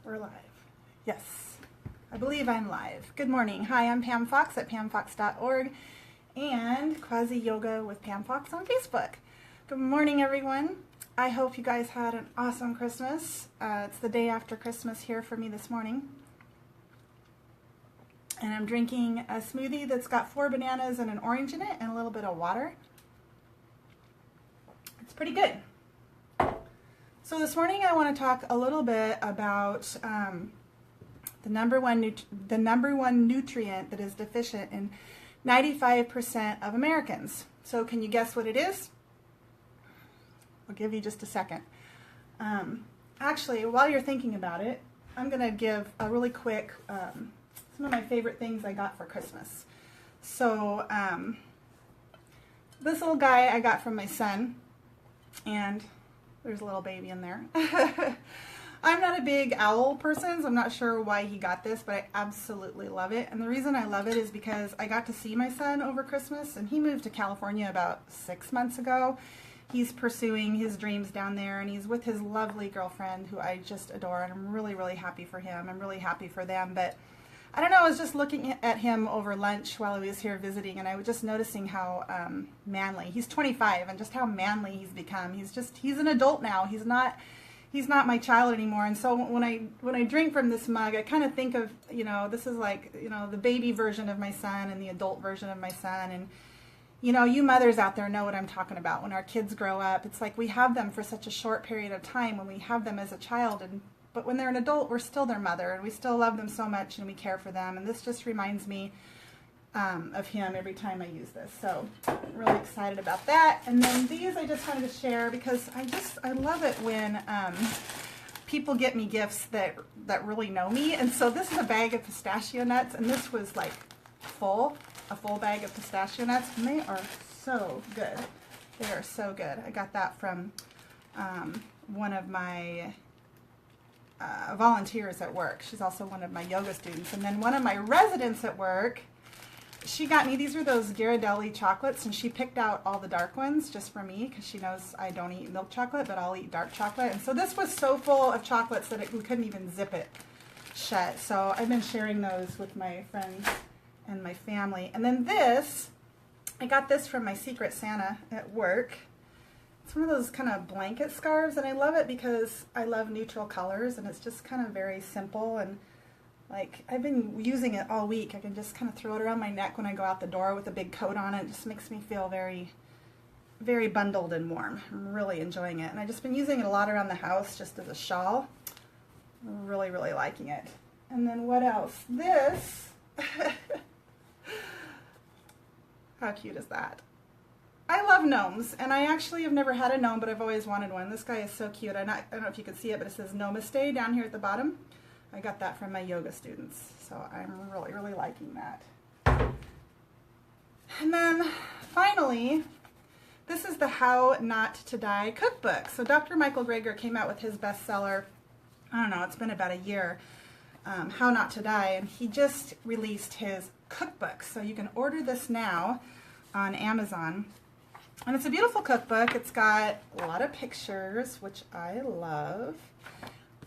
We're live. Yes, I believe I'm live. Good morning. Hi, I'm Pam Fox at pamfox.org and Quasi Yoga with Pam Fox on Facebook. Good morning, everyone. I hope you guys had an awesome Christmas. It's the day after Christmas here for me this morning. And I'm drinking a smoothie that's got 4 bananas and an orange in it and a little bit of water. It's pretty good. So this morning I want to talk a little bit about the number one nutrient that is deficient in 95% of Americans. So can you guess what it is? I'll give you just a second. Actually, while you're thinking about it, I'm going to give a really quick, some of my favorite things I got for Christmas. So this little guy I got from my son, and there's a little baby in there. I'm not a big owl person, so I'm not sure why he got this, but I absolutely love it. And the reason I love it is because I got to see my son over Christmas, and he moved to California about 6 months ago. He's pursuing his dreams down there, and he's with his lovely girlfriend, who I just adore, and I'm really, really happy for him. I'm really happy for them, but I don't know, I was just looking at him over lunch while I was here visiting, and I was just noticing how manly. He's 25, and just how manly he's become. He's an adult now. He's not my child anymore. And so when I drink from this mug, I kind of think of, this is like, the baby version of my son and the adult version of my son. And, you mothers out there know what I'm talking about. When our kids grow up, it's like we have them for such a short period of time when we have them as a child, but when they're an adult, we're still their mother, and we still love them so much, and we care for them. And this just reminds me of him every time I use this. So I'm really excited about that. And then these I just wanted to share because I love it when people get me gifts that really know me. And so this is a bag of pistachio nuts, and this was like a full bag of pistachio nuts, and they are so good. They are so good. I got that from one of my volunteers at work. She's also one of my yoga students. And then one of my residents at work, she got me, these are those Ghirardelli chocolates, and she picked out all the dark ones just for me because she knows I don't eat milk chocolate, but I'll eat dark chocolate. And so this was so full of chocolates that we couldn't even zip it shut. So I've been sharing those with my friends and my family. And then this, I got this from my Secret Santa at work. It's one of those kind of blanket scarves, and I love it because I love neutral colors, and it's just kind of very simple, and like I've been using it all week. I can just kind of throw it around my neck when I go out the door with a big coat on it. It just makes me feel very, very bundled and warm. I'm really enjoying it, and I've just been using it a lot around the house just as a shawl. I'm really, really liking it. And then what else? This. How cute is that? I love gnomes, and I actually have never had a gnome, but I've always wanted one. This guy is so cute. I don't know if you can see it, but it says Namaste down here at the bottom. I got that from my yoga students, so I'm really, really liking that. And then, finally, this is the How Not to Die Cookbook. So Dr. Michael Greger came out with his bestseller, I don't know, it's been about a year, How Not to Die, and he just released his cookbook. So you can order this now on Amazon. And it's a beautiful cookbook. It's got a lot of pictures, which I love.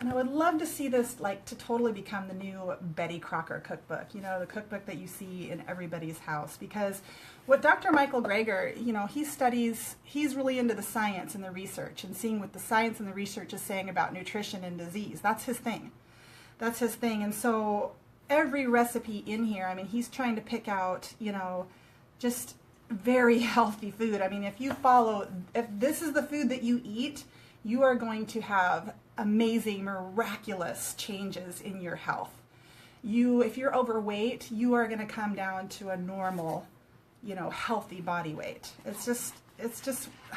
And I would love to see this to totally become the new Betty Crocker cookbook, the cookbook that you see in everybody's house. Because what Dr. Michael Greger, he's really into the science and the research and seeing what the science and the research is saying about nutrition and disease. That's his thing. That's his thing. And so every recipe in here, I mean, he's trying to pick out, just very healthy food. I mean, if this is the food that you eat, you are going to have amazing, miraculous changes in your health. If you're overweight, you are going to come down to a normal, healthy body weight. It's just,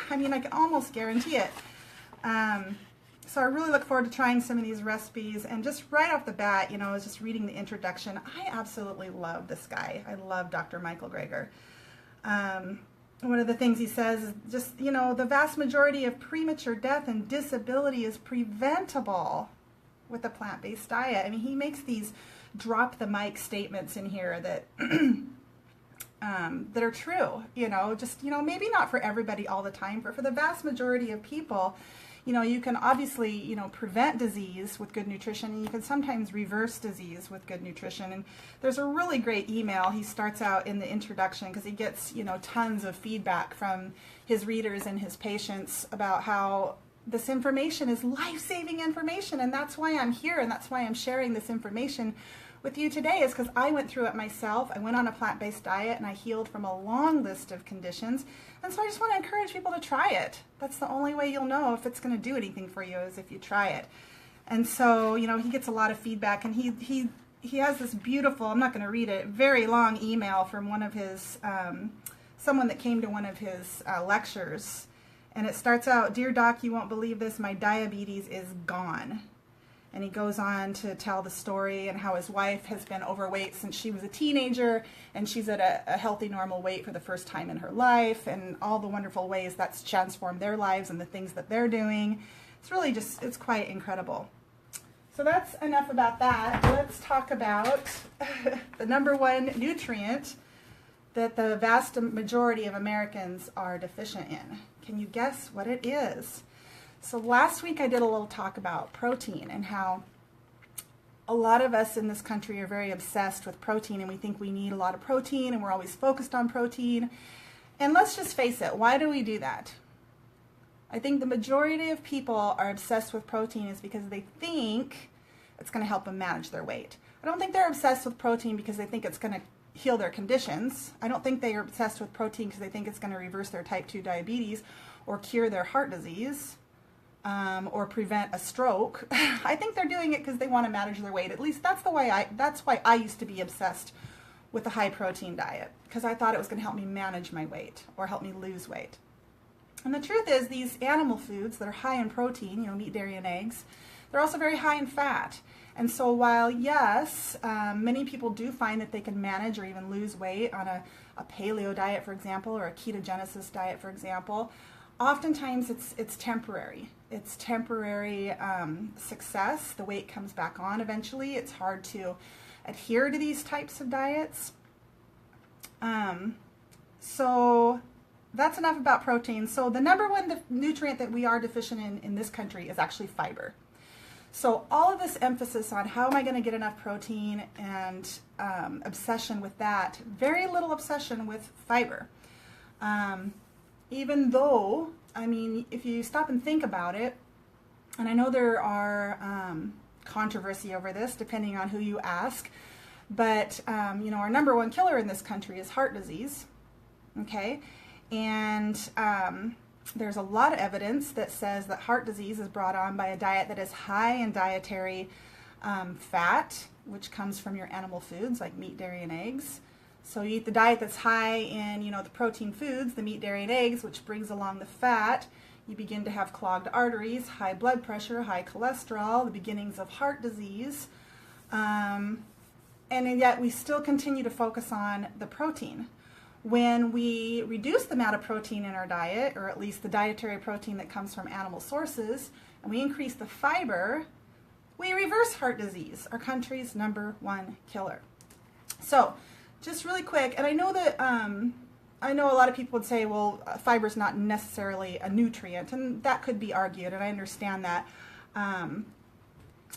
I mean, I can almost guarantee it. So I really look forward to trying some of these recipes. And just right off the bat, I was just reading the introduction. I absolutely love this guy. I love Dr. Michael Greger. One of the things he says is just, the vast majority of premature death and disability is preventable with a plant-based diet. I mean, he makes these drop the mic statements in here that that are true, just, maybe not for everybody all the time, but for the vast majority of people, You can obviously, prevent disease with good nutrition, and you can sometimes reverse disease with good nutrition. And there's a really great email. He starts out in the introduction because he gets, tons of feedback from his readers and his patients about how this information is life-saving information, and that's why I'm here, and that's why I'm sharing this information with you today, is because I went through it myself. I went on a plant-based diet and I healed from a long list of conditions, and so I just want to encourage people to try it. That's the only way you'll know if it's going to do anything for you, is if you try it. And so, he gets a lot of feedback, and he has this beautiful, I'm not going to read it, very long email from one of his, someone that came to one of his lectures. And it starts out, "Dear Doc, you won't believe this, my diabetes is gone." And he goes on to tell the story and how his wife has been overweight since she was a teenager, and she's at a healthy, normal weight for the first time in her life, and all the wonderful ways that's transformed their lives and the things that they're doing. It's really just, it's quite incredible. So that's enough about that. Let's talk about the number one nutrient that the vast majority of Americans are deficient in. Can you guess what it is? So last week I did a little talk about protein and how a lot of us in this country are very obsessed with protein, and we think we need a lot of protein, and we're always focused on protein. And let's just face it, why do we do that? I think the majority of people are obsessed with protein is because they think it's going to help them manage their weight. I don't think they're obsessed with protein because they think it's going to heal their conditions. I don't think they are obsessed with protein because they think it's going to reverse their type 2 diabetes or cure their heart disease or prevent a stroke. I think they're doing it because they want to manage their weight. At least that's why I used to be obsessed with a high protein diet, because I thought it was going to help me manage my weight or help me lose weight. And the truth is, these animal foods that are high in protein, meat, dairy, and eggs, they're also very high in fat. And so while, yes, many people do find that they can manage or even lose weight on a paleo diet, for example, or a ketogenesis diet, for example, oftentimes it's temporary. It's temporary success. The weight comes back on eventually. It's hard to adhere to these types of diets. So that's enough about protein. So the number one nutrient that we are deficient in this country is actually fiber. So all of this emphasis on how am I going to get enough protein and obsession with that, very little obsession with fiber. Even though, if you stop and think about it, and I know there are controversy over this depending on who you ask, but our number one killer in this country is heart disease, okay? And there's a lot of evidence that says that heart disease is brought on by a diet that is high in dietary fat, which comes from your animal foods like meat, dairy, and eggs. So you eat the diet that's high in, the protein foods, the meat, dairy, and eggs, which brings along the fat. You begin to have clogged arteries, high blood pressure, high cholesterol, the beginnings of heart disease. And yet we still continue to focus on the protein. When we reduce the amount of protein in our diet, or at least the dietary protein that comes from animal sources, and we increase the fiber, we reverse heart disease, our country's number one killer. So, just really quick, and I know that I know a lot of people would say, well, fiber is not necessarily a nutrient, and that could be argued, and I understand that.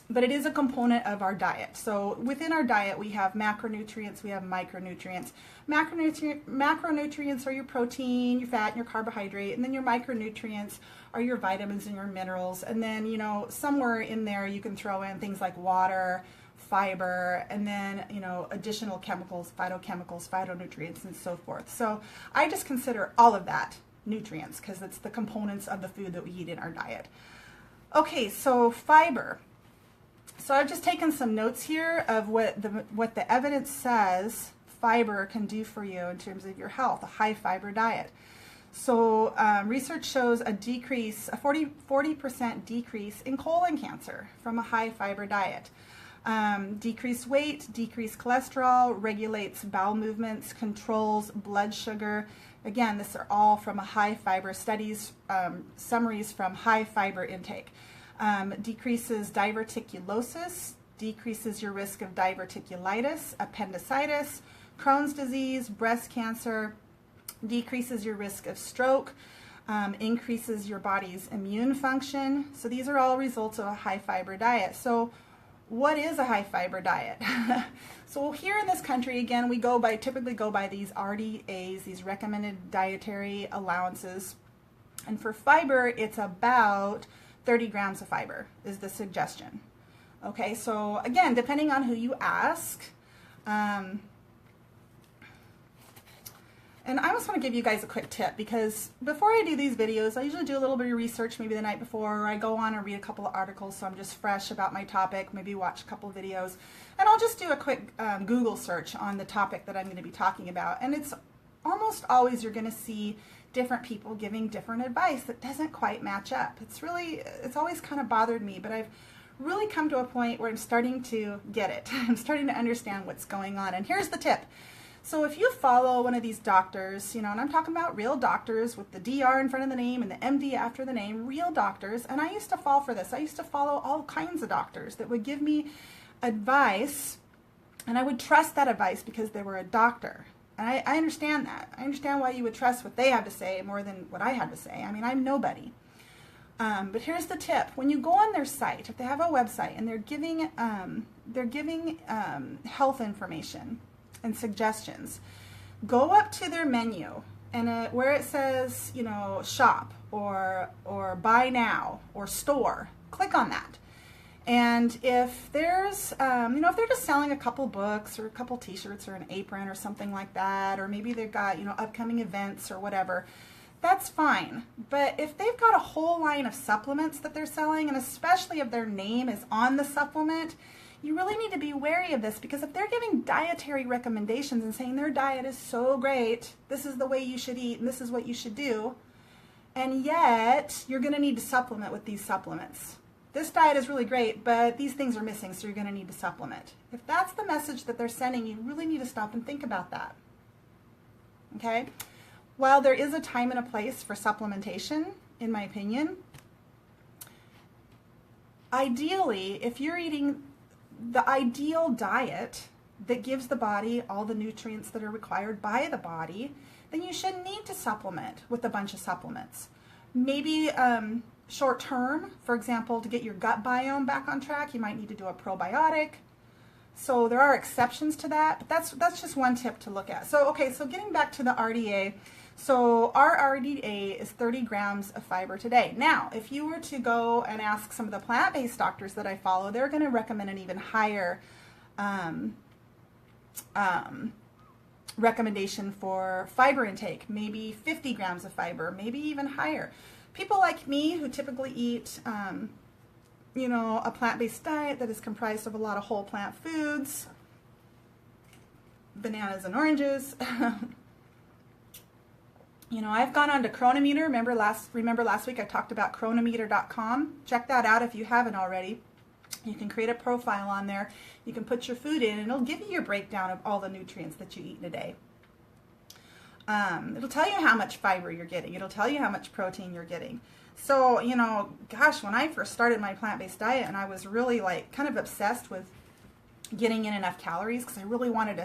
But it is a component of our diet. So within our diet, we have macronutrients, we have micronutrients. Macronutrients are your protein, your fat, and your carbohydrate, and then your micronutrients are your vitamins and your minerals. And then, somewhere in there you can throw in things like water, fiber, and then, additional chemicals, phytochemicals, phytonutrients, and so forth. So I just consider all of that nutrients because it's the components of the food that we eat in our diet. Okay, so fiber. So I've just taken some notes here of what the evidence says fiber can do for you in terms of your health, a high fiber diet. So research shows a 40% decrease in colon cancer from a high fiber diet. Decreased weight, decreased cholesterol, regulates bowel movements, controls blood sugar. Again, these are all from a high fiber studies, summaries from high fiber intake. Decreases diverticulosis, decreases your risk of diverticulitis, appendicitis, Crohn's disease, breast cancer, decreases your risk of stroke, increases your body's immune function. So these are all results of a high fiber diet. So what is a high fiber diet? So here in this country, again, we typically go by these RDAs, these recommended dietary allowances. And for fiber, it's about 30 grams of fiber is the suggestion. Okay, so again, depending on who you ask, and I just want to give you guys a quick tip, because before I do these videos, I usually do a little bit of research maybe the night before, or I go on and read a couple of articles so I'm just fresh about my topic, maybe watch a couple of videos, and I'll just do a quick Google search on the topic that I'm going to be talking about. And it's almost always you're going to see different people giving different advice that doesn't quite match up. It's always kind of bothered me, but I've really come to a point where I'm starting to get it. I'm starting to understand what's going on. And here's the tip. So if you follow one of these doctors, and I'm talking about real doctors with the DR in front of the name and the MD after the name, real doctors, and I used to fall for this. I used to follow all kinds of doctors that would give me advice, and I would trust that advice because they were a doctor. And I understand that. I understand why you would trust what they have to say more than what I had to say. I mean, I'm nobody. But here's the tip. When you go on their site, if they have a website and they're giving health information and suggestions, go up to their menu and where it says, shop or buy now or store, click on that. And if there's, if they're just selling a couple books or a couple t-shirts or an apron or something like that, or maybe they've got, upcoming events or whatever, that's fine. But if they've got a whole line of supplements that they're selling, and especially if their name is on the supplement, you really need to be wary of this, because if they're giving dietary recommendations and saying their diet is so great, this is the way you should eat and this is what you should do, and yet you're going to need to supplement with these supplements. This diet is really great, but these things are missing, so you're going to need to supplement. If that's the message that they're sending, you really need to stop and think about that. Okay? While there is a time and a place for supplementation, in my opinion, ideally, if you're eating the ideal diet that gives the body all the nutrients that are required by the body, then you shouldn't need to supplement with a bunch of supplements. Maybe short term, for example, to get your gut biome back on track, you might need to do a probiotic. So there are exceptions to that, but that's just one tip to look at. So, okay, so getting back to the RDA, so our RDA is 30 grams of fiber today. Now, if you were to go and ask some of the plant-based doctors that I follow, they're going to recommend an even higher recommendation for fiber intake, maybe 50 grams of fiber, maybe even higher. People like me who typically eat, a plant-based diet that is comprised of a lot of whole plant foods, bananas and oranges. I've gone on to Chronometer. Remember last week I talked about chronometer.com. Check that out if you haven't already. You can create a profile on there. You can put your food in, and it'll give you your breakdown of all the nutrients that you eat in a day. It'll tell you how much fiber you're getting. It'll tell you how much protein you're getting. So, gosh, when I first started my plant-based diet, and I was really kind of obsessed with getting in enough calories, because I really wanted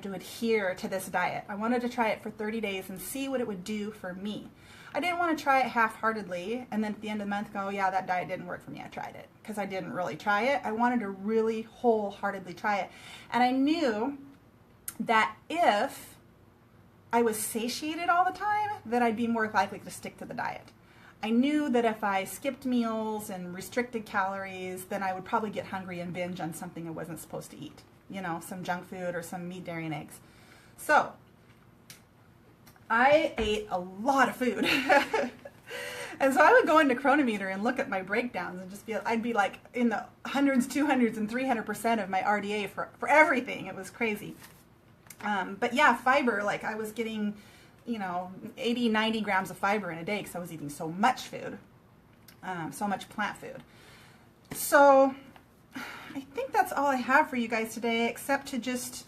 to adhere to this diet. I wanted to try it for 30 days and see what it would do for me. I didn't want to try it half-heartedly and then at the end of the month go, yeah, that diet didn't work for me. I tried it, because I didn't really try it. I wanted to really wholeheartedly try it. And I knew that if I was satiated all the time, that I'd be more likely to stick to the diet. I knew that if I skipped meals and restricted calories, then I would probably get hungry and binge on something I wasn't supposed to eat. Some junk food or some meat, dairy, and eggs. So I ate a lot of food. And so I would go into Chronometer and look at my breakdowns and I'd be like in the hundreds, 200s, and 300% of my RDA for everything. It was crazy. But yeah, fiber, I was getting, 80, 90 grams of fiber in a day because I was eating so much food, so much plant food. So I think that's all I have for you guys today, except to just,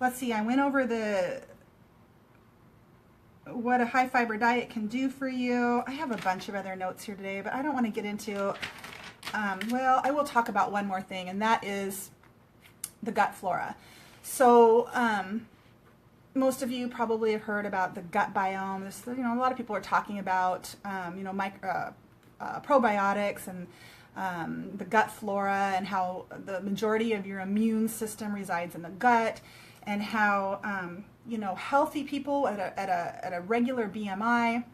let's see, I went over what a high fiber diet can do for you. I have a bunch of other notes here today, but I don't want to get into, well, I will talk about one more thing, and that is the gut flora. So most of you probably have heard about the gut biome. There's, you know, a lot of people are talking about, you know, probiotics and the gut flora, and how the majority of your immune system resides in the gut, and how you know, healthy people at a regular BMI,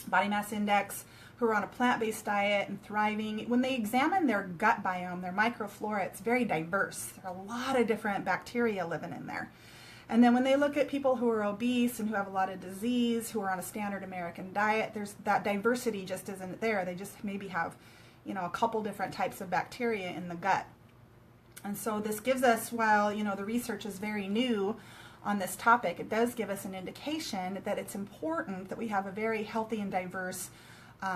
body mass index, who are on a plant-based diet and thriving, when they examine their gut biome, their microflora, it's very diverse. There are a lot of different bacteria living in there. And then when they look at people who are obese and who have a lot of disease, who are on a standard American diet, there's that diversity just isn't there. They just maybe have, you know, a couple different types of bacteria in the gut. And so this gives us, while, you know, the research is very new on this topic, it does give us an indication that it's important that we have a very healthy and diverse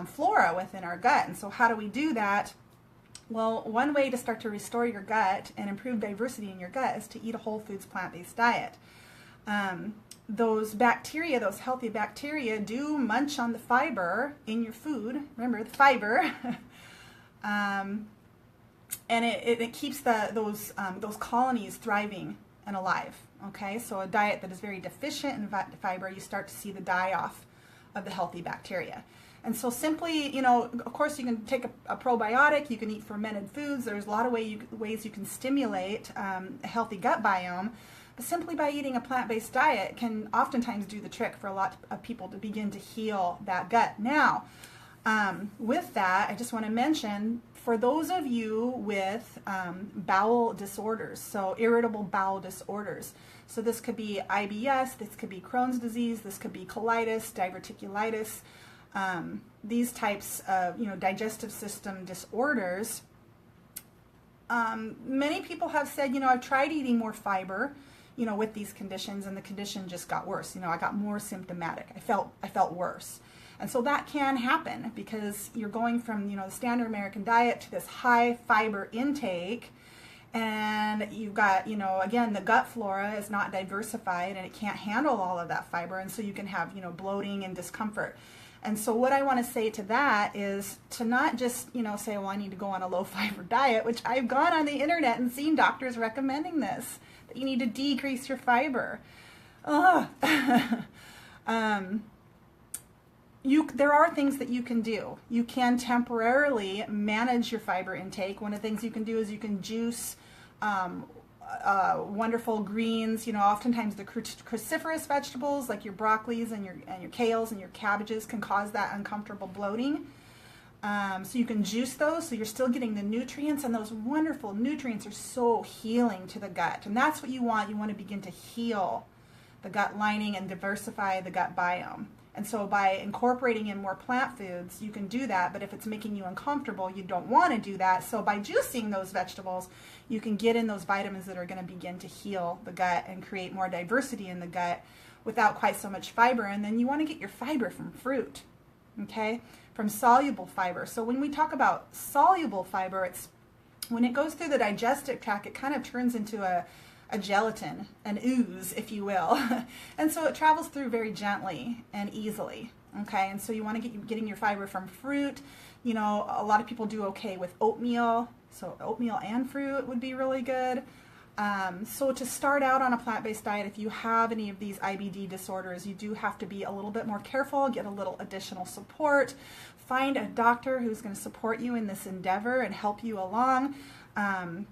flora within our gut. And so how do we do that? Well, one way to start to restore your gut and improve diversity in your gut is to eat a whole foods plant-based diet. Those bacteria, those healthy bacteria, do munch on the fiber in your food. Remember, the fiber. And it keeps those colonies thriving and alive. Okay, so a diet that is very deficient in fiber, you start to see the die-off of the healthy bacteria. And so simply, you know, of course you can take a probiotic, you can eat fermented foods, there's a lot of ways you can stimulate a healthy gut biome, but simply by eating a plant-based diet can oftentimes do the trick for a lot of people to begin to heal that gut. Now, with that, I just want to mention, for those of you with bowel disorders, so irritable bowel disorders, so this could be IBS, this could be Crohn's disease, this could be colitis, diverticulitis, these types of, you know, digestive system disorders, many people have said, you know, I've tried eating more fiber, you know, with these conditions, and the condition just got worse. You know, I got more symptomatic. I felt worse. And so that can happen because you're going from, you know, the standard American diet to this high fiber intake, and you've got, you know, again, the gut flora is not diversified and it can't handle all of that fiber, and so you can have, you know, bloating and discomfort. And so what I want to say to that is to not just, you know, say, well, I need to go on a low fiber diet, which I've gone on the internet and seen doctors recommending this, that you need to decrease your fiber. There are things that you can do. You can temporarily manage your fiber intake. One of the things you can do is you can juice wonderful greens. You know, oftentimes the cruciferous vegetables like your broccolis and your kales and your cabbages can cause that uncomfortable bloating. So you can juice those, so you're still getting the nutrients, and those wonderful nutrients are so healing to the gut. And that's what you want. You want to begin to heal the gut lining and diversify the gut biome. And so by incorporating in more plant foods, you can do that. But if it's making you uncomfortable, you don't want to do that. So by juicing those vegetables, you can get in those vitamins that are going to begin to heal the gut and create more diversity in the gut without quite so much fiber. And then you want to get your fiber from fruit, okay, from soluble fiber. So when we talk about soluble fiber, it's when it goes through the digestive tract, it kind of turns into a gelatin, an ooze, if you will. And so it travels through very gently and easily, okay? And so you want to get getting your fiber from fruit. You know, a lot of people do okay with oatmeal, so oatmeal and fruit would be really good. So to start out on a plant-based diet, if you have any of these IBD disorders, you do have to be a little bit more careful, get a little additional support, find a doctor who's going to support you in this endeavor and help you along.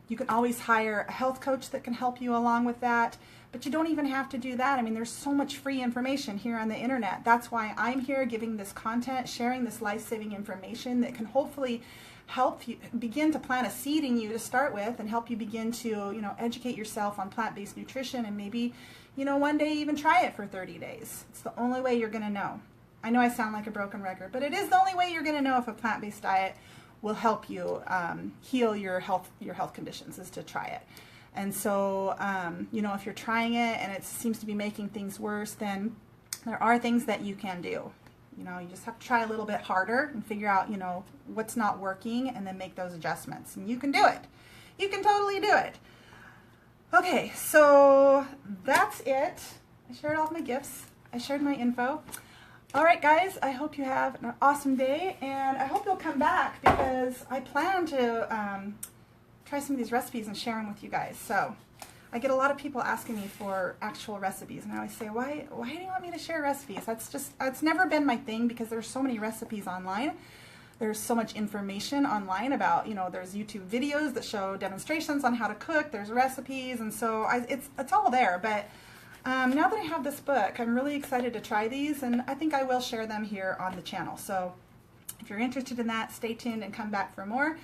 You can always hire a health coach that can help you along with that, but you don't even have to do that. I mean, there's so much free information here on the internet. That's why I'm here giving this content, sharing this life-saving information that can hopefully help you begin to plant a seed in you to start with, and help you begin to, you know, educate yourself on plant-based nutrition, and maybe, you know, one day even try it for 30 days. It's the only way you're going to know. I know I sound like a broken record, but it is the only way you're going to know if a plant-based diet will help you heal your health conditions, is to try it. And so, you know, if you're trying it and it seems to be making things worse, then there are things that you can do. You know, you just have to try a little bit harder and figure out, you know, what's not working, and then make those adjustments. And you can do it. You can totally do it. Okay, so that's it. I shared all of my gifts. I shared my info. All right, guys, I hope you have an awesome day, and I hope you'll come back because I plan to try some of these recipes and share them with you guys. So I get a lot of people asking me for actual recipes, and I always say, why do you want me to share recipes? It's never been my thing, because there's so many recipes online. There's so much information online about, there's YouTube videos that show demonstrations on how to cook, there's recipes, and so it's all there. But now that I have this book, I'm really excited to try these, and I think I will share them here on the channel. So if you're interested in that, stay tuned and come back for more.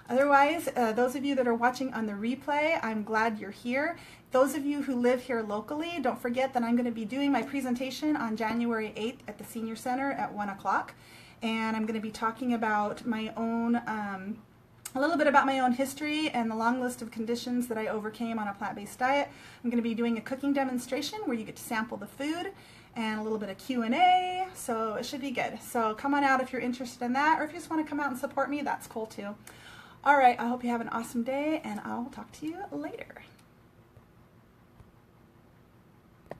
Otherwise, those of you that are watching on the replay, I'm glad you're here. Those of you who live here locally, don't forget that I'm going to be doing my presentation on January 8th at the Senior Center at 1 o'clock. And I'm going to be talking about my own, a little bit about my own history and the long list of conditions that I overcame on a plant-based diet. I'm going to be doing a cooking demonstration where you get to sample the food, and a little bit of Q&A, so it should be good. So come on out if you're interested in that, or if you just want to come out and support me, that's cool too. All right, I hope you have an awesome day, and I'll talk to you later.